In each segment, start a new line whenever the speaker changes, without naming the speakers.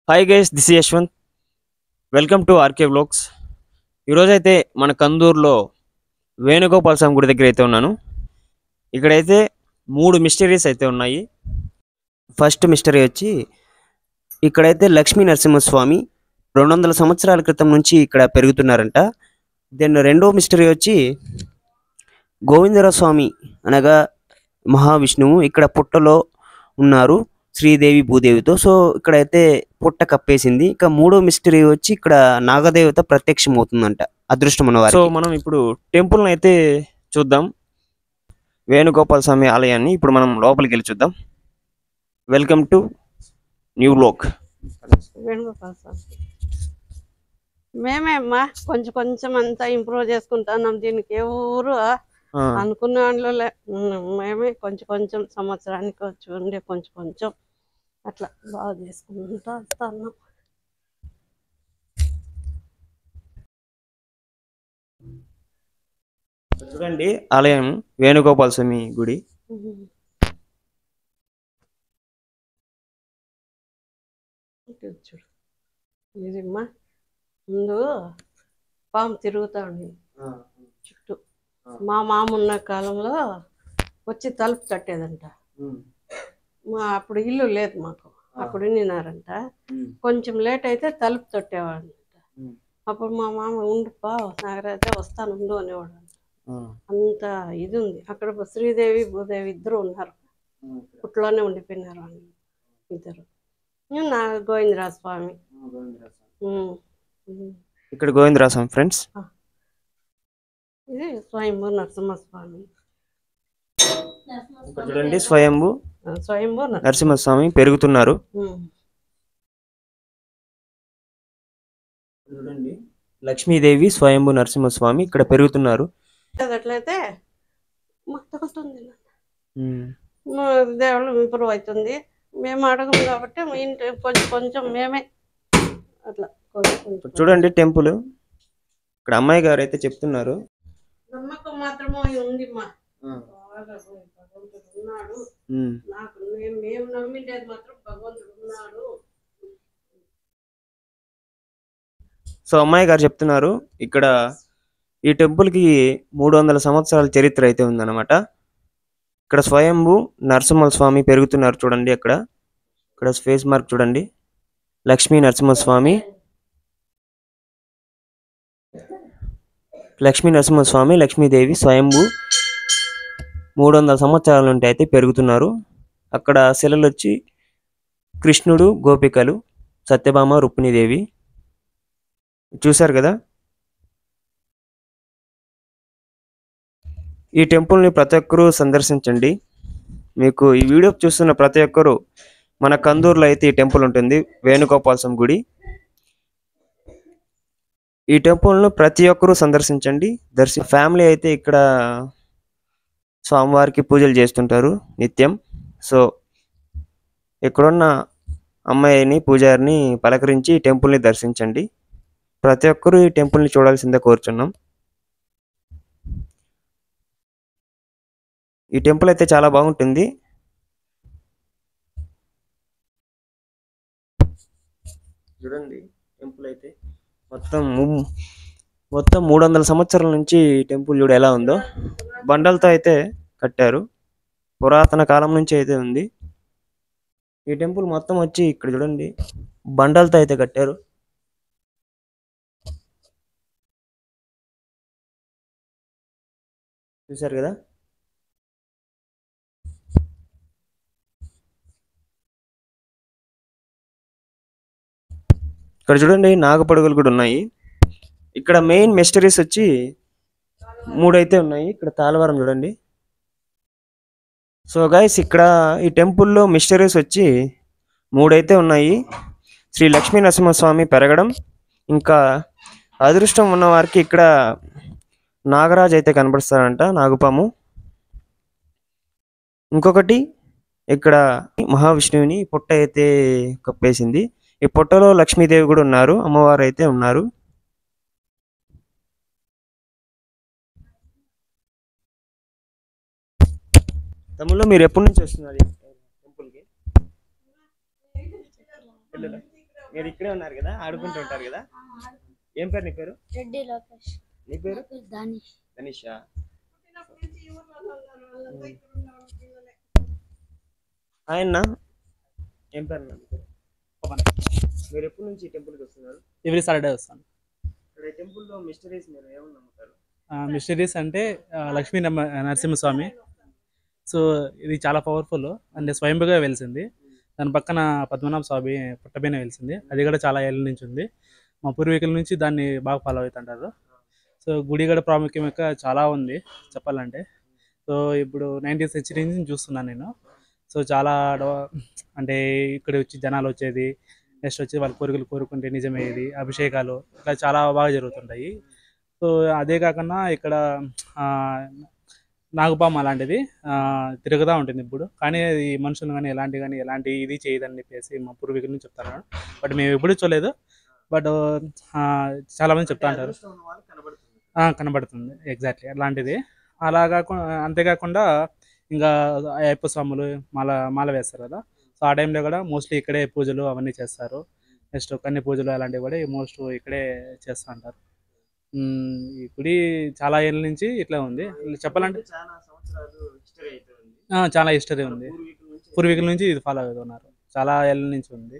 Hi guys, this Yashwant. Welcome to RK vlogs. ఈరోజైతే మన కందూరులో వేణుగోపాల స్వామి గుడి దగ్గర అయితే ఉన్నాను. ఇక్కడైతే 3 మిస్టరీస్ అయితే ఉన్నాయి. ఫస్ట్ మిస్టరీ వచ్చి ఇక్కడైతే లక్ష్మీ నరసింహస్వామి 200 సంవత్సరాల క్రితం నుంచి ఇక్కడ పెరుగుతున్నారంట. దెన్ రెండో మిస్టరీ వచ్చి గోవిందరావు స్వామి అనగా మహావిష్ణువు ఇక్కడ పుట్టలో ఉన్నారు శ్రీదేవి భూదేవితో. సో ఇక్కడైతే పుట్ట కప్పేసింది. ఇక మూడో మిస్టరీ వచ్చి ఇక్కడ నాగదేవత ప్రత్యక్షం అవుతుందంట అదృష్టం ఉన్నవారు. సో మనం ఇప్పుడు టెంపుల్ అయితే చూద్దాం, వేణుగోపాల స్వామి ఆలయాన్ని. ఇప్పుడు మనం లోపలికి వెళ్ళి చూద్దాం. Welcome to new vlog.
Venugopala Swamy మేమే అమ్మా కొంచెం కొంచెం అంతా ఇంప్రూవ్ చేసుకుంటున్నాం. దీనికి ఎవరు అనుకున్న దాంట్లో మేమే కొంచెం కొంచెం సంవత్సరానికి వచ్చి ఉండే కొంచెం కొంచెం అట్లా బాగా చేసుకుంటా వస్తున్నాం.
చూడండి ఆలయం వేణుగోపాల స్వామి గుడి.
చూడు ఇదిమ్మా, ముందు పాము తిరుగుతా ఉంది చుట్టూ. మా మామ ఉన్న కాలంలో వచ్చి తలుపు కట్టేదంట. అప్పుడు ఇల్లు లేదు మాకు, అప్పుడు నిన్నారంట. కొంచెం లేట్ అయితే తలుపు తొట్టేవాడంట. అప్పుడు మా మామ ఉండుపా నాగరైతే వస్తాను ఉండు అనేవాడు. అంత ఇది ఉంది అక్కడ. శ్రీదేవి భూదేవి ఇద్దరు ఉన్నారు, పుట్లోనే ఉండిపోయినారు వాళ్ళు ఇద్దరు. నా గోవిందరాజ స్వామి,
ఇక్కడ గోవిందరాజ స్వామి ఫ్రెండ్స్.
ఇది స్వయంభూ నరసింహస్వామి.
చూడండి స్వయంభూ నరసింహస్వామి పెరుగుతున్నారు. చూడండి లక్ష్మీదేవి స్వయంభూ నరసింహస్వామి ఇక్కడ పెరుగుతున్నారు.
అట్లయితే తగ్గుతుంది, దేవుళ్ళు ఇంప్రూవ్ అవుతుంది. మేము అడగము కాబట్టి ఇంటి కొంచెం కొంచెం మేమే అట్లా.
చూడండి టెంపుల్. ఇక్కడ అమ్మాయి గారు అయితే చెప్తున్నారు,
నమ్మకం మాత్రమే ఉంది మా భగవంతుడు ఉన్నాడు. నాకు మేము నమ్మిండేది మాత్రం భగవంతుడు ఉన్నాడు.
సో అమ్మాయి గారు చెప్తున్నారు ఇక్కడ ఈ టెంపుల్ కి 300 సంవత్సరాల చరిత్ర అయితే ఉందన్నమాట. ఇక్కడ స్వయంభూ నరసింహస్వామి పెరుగుతున్నారు. చూడండి అక్కడ, ఇక్కడ ఫేస్ మార్క్ చూడండి. లక్ష్మీ నరసింహస్వామి, లక్ష్మీదేవి స్వయంభూ 300 సంవత్సరాల నుండి అయితే పెరుగుతున్నారు. అక్కడ శిలలు వచ్చి కృష్ణుడు, గోపికలు, సత్యభామ, రుక్మిణీదేవి చూశారు కదా. ఈ టెంపుల్ని ప్రతి ఒక్కరూ సందర్శించండి. మీకు ఈ వీడియో చూస్తున్న ప్రతి ఒక్కరూ, మన కందూరులో అయితే ఈ టెంపుల్ ఉంటుంది, వేణుగోపాల స్వామి గుడి. ఈ టెంపుల్ను ప్రతి ఒక్కరూ సందర్శించండి. ఫ్యామిలీ అయితే ఇక్కడ స్వామివారికి పూజలు చేస్తుంటారు నిత్యం. సో ఇక్కడున్న అమ్మాయిని, పూజారిని పలకరించి ఈ టెంపుల్ని దర్శించండి. ప్రతి ఒక్కరూ ఈ టెంపుల్ని చూడాల్సిందే కోరుచున్నాం. ఈ టెంపుల్ అయితే చాలా బాగుంటుంది. చూడండి టెంపుల్ అయితే మొత్తం 300 సంవత్సరాల నుంచి టెంపుల్ చూడ ఎలా ఉందో. బండలతో అయితే కట్టారు, పురాతన కాలం నుంచి అయితే ఉంది. ఈ టెంపుల్ మొత్తం వచ్చి ఇక్కడ చూడండి బండలతో అయితే కట్టారు. చూసారు కదా. ఇక్కడ చూడండి నాగపడుగులు కూడా ఉన్నాయి. ఇక్కడ మెయిన్ మిస్టరీస్ వచ్చి 3 అయితే ఉన్నాయి. ఇక్కడ తాళవారం చూడండి. సో గైస్, ఇక్కడ ఈ టెంపుల్లో మిస్టరీస్ వచ్చి 3 అయితే ఉన్నాయి. శ్రీ లక్ష్మీ నరసింహస్వామి పెరగడం, ఇంకా అదృష్టం ఉన్న వారికి ఇక్కడ నాగరాజు అయితే కనబడుస్తారంట, నాగుపాము. ఇంకొకటి ఇక్కడ మహావిష్ణువుని పుట్ట అయితే కప్పేసింది. ఈ పుట్టలో లక్ష్మీదేవి కూడా ఉన్నారు, అమ్మవారు అయితే ఉన్నారు. తమ్ముళ్ళు మీరు ఎప్పటి నుంచి వస్తున్నారు టెంపుల్కి? మీరు ఇక్కడే ఉన్నారు కదా, ఆడుకుంటూ ఉంటారు కదా. ఏం పేరు నీ పేరు?
రెడ్డి లోకేష్.
నీ పేరు?
దానిష్.
ధనిషా. ఆయన ఏం పేరు అన్న మీ పేరు? మీరు ఎప్పటి నుంచి ఈ టెంపుల్కి వస్తున్నారు?
ఎవ్రీ సాటర్డే వస్తాను.
ఇక్కడ ఈ టెంపుల్లో మిస్టరీస్ మీరు ఏమని నమ్ముతారు?
మిస్టరీస్ అంటే లక్ష్మీ నరసింహస్వామి. సో ఇది చాలా పవర్ఫుల్ అంటే స్వయంభుగా వెలిసింది. దాని పక్కన పద్మనాభ స్వామి పుట్టపైన వెలిసింది. అది కూడా చాలా ఏళ్ళ నుంచి ఉంది. మా పూర్వీకుల నుంచి దాన్ని బాగా ఫాలో అవుతుంటారు. సో గుడి కూడా ప్రాముఖ్యం యొక్క చాలా ఉంది చెప్పాలంటే. సో ఇప్పుడు 19th సెంచరీ నుంచి చూస్తున్నాను నేను. సో చాలా అంటే ఇక్కడ వచ్చి జనాలు వచ్చేది, నెక్స్ట్ వచ్చి వాళ్ళ కోరికలు కోరుకుంటే నిజమయ్యేది, అభిషేకాలు ఇట్లా చాలా బాగా జరుగుతుంటాయి. సో అదే కాకుండా ఇక్కడ ఆ, నాగుపాము అలాంటిది తిరుగుతూ ఉంటుంది ఇప్పుడు. కానీ అది మనుషులు కానీ ఎలాంటి ఇది చేయదని చెప్పేసి మా పూర్వీకుల నుంచి చెప్తారు. బట్ మేము ఎప్పుడు చూడలేదు. బట్ చాలామంది చెప్తా ఉంటారు.
అదృష్టం ఉన్న వాళ్ళకి కనబడుతుంది.
కనబడుతుంది ఎగ్జాక్ట్లీ అట్లాంటిది. అలా కాకుండా అంతేకాకుండా ఇంకా అయ్యప్ప స్వాములు మాల వేస్తారు కదా. సో ఆ టైంలో కూడా మోస్ట్లీ ఇక్కడే పూజలు అవన్నీ చేస్తారు. నెక్స్ట్ కన్ని పూజలు అలాంటివి కూడా మోస్ట్ ఇక్కడే చేస్తూ ఉంటారు. ఈ గుడి చాలా ఏళ్ళ నుంచి ఇట్లా ఉంది. చెప్పాలంటే
చాలా సంవత్సరాలు హిస్టరీ అయితే ఉంది.
చాలా హిస్టరీ ఉంది. పూర్వీకుల నుంచి ఇది ఫాలో అవుతున్నారు. చాలా ఏళ్ళ నుంచి ఉంది.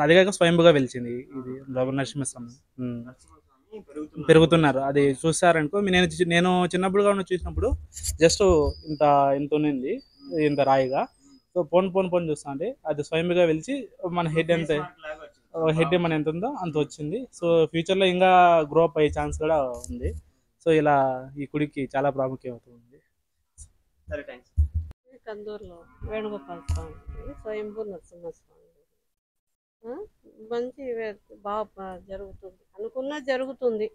అదే కాక స్వయంభుగా వెలిచింది ఇది నరసింహస్వామి. పెరుగుతున్నారు. అది చూసారనుకో నేను చిన్నప్పుడు కూడా చూసినప్పుడు జస్ట్ ఇంత ఇంత ఉన్నింది, ఇంత రాయిగా. సో పోను చూస్తా అంటే అది స్వయంగా వెలిచి మన హెడ్ మన ఎంత ఉందో అంత వచ్చింది. సో ఫ్యూచర్లో ఇంకా గ్రో అప్ అయ్యే ఛాన్స్ కూడా ఉంది. సో ఇలా ఈ గుడికి చాలా ప్రాముఖ్యం అవుతుంది.
సరే, థ్యాంక్స్.
కందూరులో వేణుగోపాల స్వామి, స్వయంభూ నరసింహస్వామి. మంచి బాగా జరుగుతుంది, అనుకున్నా జరుగుతుంది.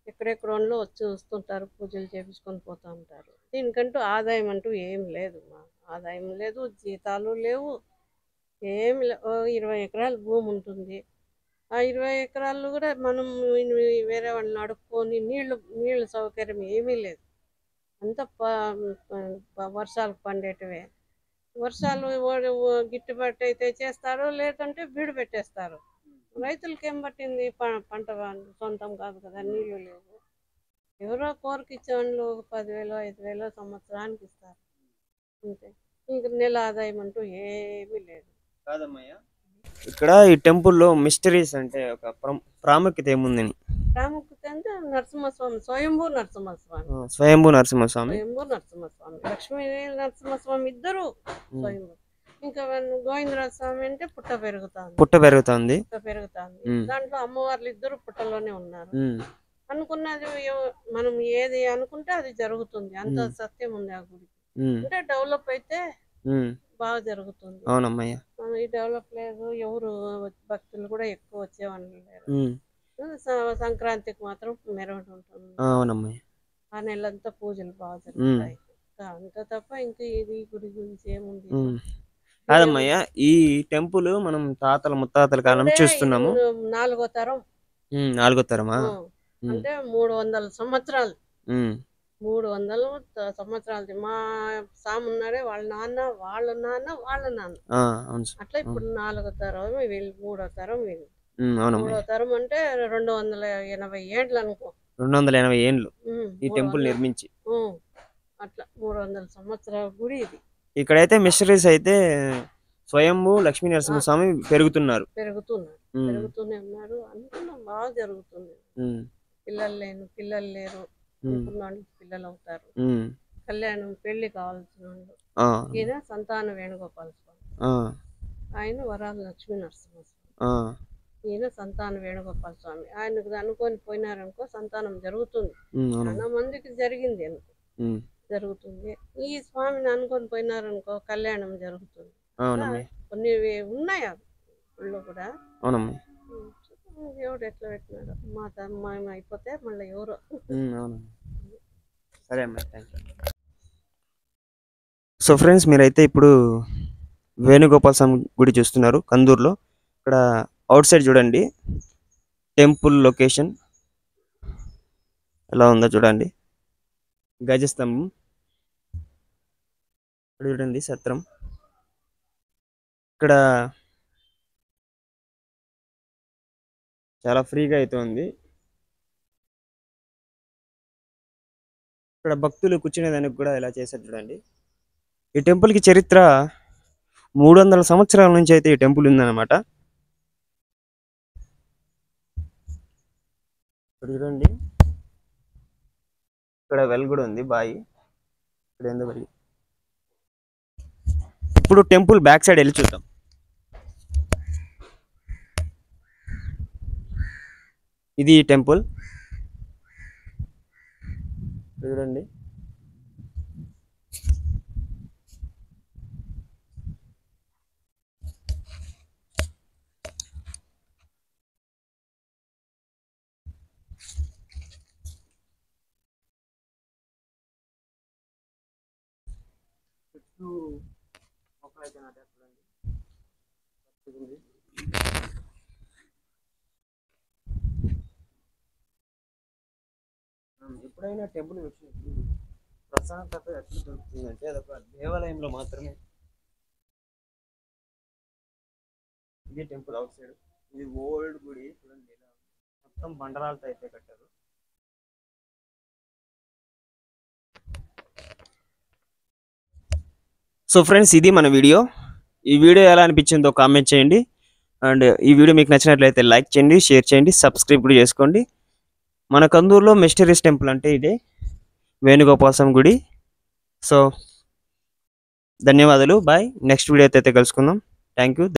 ఎక్కడెక్కడ వచ్చి వస్తుంటారు, పూజలు చేపించుకొని పోతూ ఉంటారు. దీనికంటూ ఆదాయం అంటూ ఏం లేదు, ఆదాయం లేదు, జీతాలు లేవు, ఏమి 20 ఎకరాల భూమి ఉంటుంది. ఆ 20 ఎకరాలు కూడా మనం వేరే వాళ్ళని అడుక్కొని నీళ్ళు సౌకర్యం ఏమీ లేదు. అంతా వర్షాలకు పండేటివే. వర్షాలు గిట్టుబాటు అయితే చేస్తారు, లేదంటే బీడు పెట్టేస్తారు. రైతులకి ఏం పట్టింది? పంట సొంతం కాదు కదా, నీళ్ళు లేవు. ఎవరో కోరిక ఇచ్చేవాళ్ళు 10,000 5,000 సంవత్సరానికి ఇస్తారు అంతే. ఇంక నెల ఆదాయం అంటూ ఏమీ లేదు.
కాదమ్మయ్య, ఇక్కడ ఈ టెంపుల్లో మిస్టరీస్ అంటే ఒక ప్రాముఖ్యత ఏముందని?
ప్రాముఖ్యత అంటే నరసింహస్వామి, స్వయంభూ నరసింహస్వామి.
స్వయంభూ నరసింహస్వామి,
స్వయంభూ నరసింహస్వామి, లక్ష్మీ నరసింహస్వామి ఇద్దరు స్వయంభూ. ఇంకా గోవిందరాజ స్వామి అంటే పుట్ట పెరుగుతుంది. దాంట్లో అమ్మవార్లు ఇద్దరు పుట్టలోనే ఉన్నారు. అనుకున్నది మనం ఏది అనుకుంటే అది జరుగుతుంది. అంత సత్యం ఉంది ఆ గుడికి. అంటే డెవలప్ అయితే బాగా జరుగుతుంది.
అవునమ్మయ్య.
ఈ డెవలప్ లేదు, ఎవరు భక్తులు కూడా ఎక్కువ వచ్చేవాళ్ళు లేరు. సంక్రాంతికి మాత్రం మెరవడం ఉంటుంది.
అవునమ్మయ్య.
ఆ నెలంతా పూజలు బాగా జరుగుతాయి. అంత తప్ప ఇంకా ఇది గుడి గురించి ఏముంది?
కాదమ్మయ్య, ఈ టెంపుల్ మనం తాతల ముత్తాతల కాలం చూస్తున్నాము.
4వ తరం.
4వ తరమా?
అంటే 300 సంవత్సరాలు. 300 సంవత్సరాలు. మా సాము ఉన్నాడే, వాళ్ళ నాన్న వాళ్ళ నాన్న వాళ్ళ నాన్న, అట్లా ఇప్పుడు 4వ తరం వీళ్ళు, 3వ తరం వీళ్ళు. 3వ తరం అంటే 280 ఏండ్లు అనుకో.
280 ఏండ్లు ఈ టెంపుల్ నిర్మించి.
అట్లా 300 సంవత్సరాల గుడి ఇది. ఇక్కడైతే
మిస్టరీస్ అయితే స్వయంభూ లక్ష్మీ నరసింహస్వామి పెరుగుతూనే
ఉన్నారు. అనుకున్నాం బాగా జరుగుతుంది. పిల్లలు లేరు అనుకున్న పిల్లలు అవుతారు. కళ్యాణం పెళ్లి కావాల్సిన వాళ్ళు. ఈయన సంతాన వేణుగోపాల స్వామి, ఆయన వరాల లక్ష్మీ నరసింహస్వామి. ఈయన సంతాన వేణుగోపాల స్వామి. ఆయనకు అనుకొని పోయినారనుకో సంతానం జరుగుతుంది. చాలా మందికి జరిగింది అనుకో, జరుగుతుంది. ఈ స్వామిని అనుకొని పోయినారనుకో కళ్యాణం జరుగుతుంది. కొన్ని ఉన్నాయి ఊళ్ళో కూడా. ఎవడు ఎట్లా పెట్టినాడు, మా తమ్మ అయిపోతే మళ్ళీ ఎవరు.
సరే అమ్మ, థ్యాంక్ యూ. సో ఫ్రెండ్స్, మీరైతే ఇప్పుడు వేణుగోపాల స్వామి గుడి చూస్తున్నారు కందూరులో. ఇక్కడ అవుట్ సైడ్ చూడండి, టెంపుల్ లొకేషన్ ఎలా ఉందో చూడండి. గజస్తంభం చూడండి, సత్రం. ఇక్కడ చాలా ఫ్రీగా అయితే ఉంది. ఇక్కడ భక్తులు కూర్చునేదానికి కూడా ఇలా చేశారు చూడండి. ఈ టెంపుల్కి చరిత్ర 300 సంవత్సరాల నుంచి అయితే ఈ టెంపుల్ ఉందన్నమాట. ఇక్కడ చూడండి, ఇక్కడ వెల్ కూడా ఉంది, బాయి. ఇక్కడ ఏందో మరి. ఇప్పుడు టెంపుల్ బ్యాక్ సైడ్ వెళ్ళి చూద్దాం. ఇది టెంపుల్ చూడండి. ఎప్పుడైనా టెంపుల్ వచ్చినప్పుడు ప్రశాంతత ఎక్కడ దొరుకుతుందంటే అదొక దేవాలయంలో మాత్రమే. ఇది టెంపుల్ అవుట్ సైడ్. ఇది ఓల్డ్ గుడి చూడండి, మొత్తం బండరాలతో అయితే కట్టారు. సో ఫ్రెండ్స్, ఇది మన వీడియో. ఈ వీడియో ఎలా అనిపించిందో కామెంట్ చేయండి. అండ్ ఈ వీడియో మీకు నచ్చినట్లయితే లైక్ చేయండి, షేర్ చేయండి, సబ్స్క్రైబ్ కూడా చేసుకోండి. మన కందూరులో మిస్టరీస్ టెంపుల్ అంటే ఇదే వేణుగోపాల స్వామి గుడి. సో ధన్యవాదాలు, బాయ్. నెక్స్ట్ వీడియో అయితే కలుసుకుందాం. Thank you.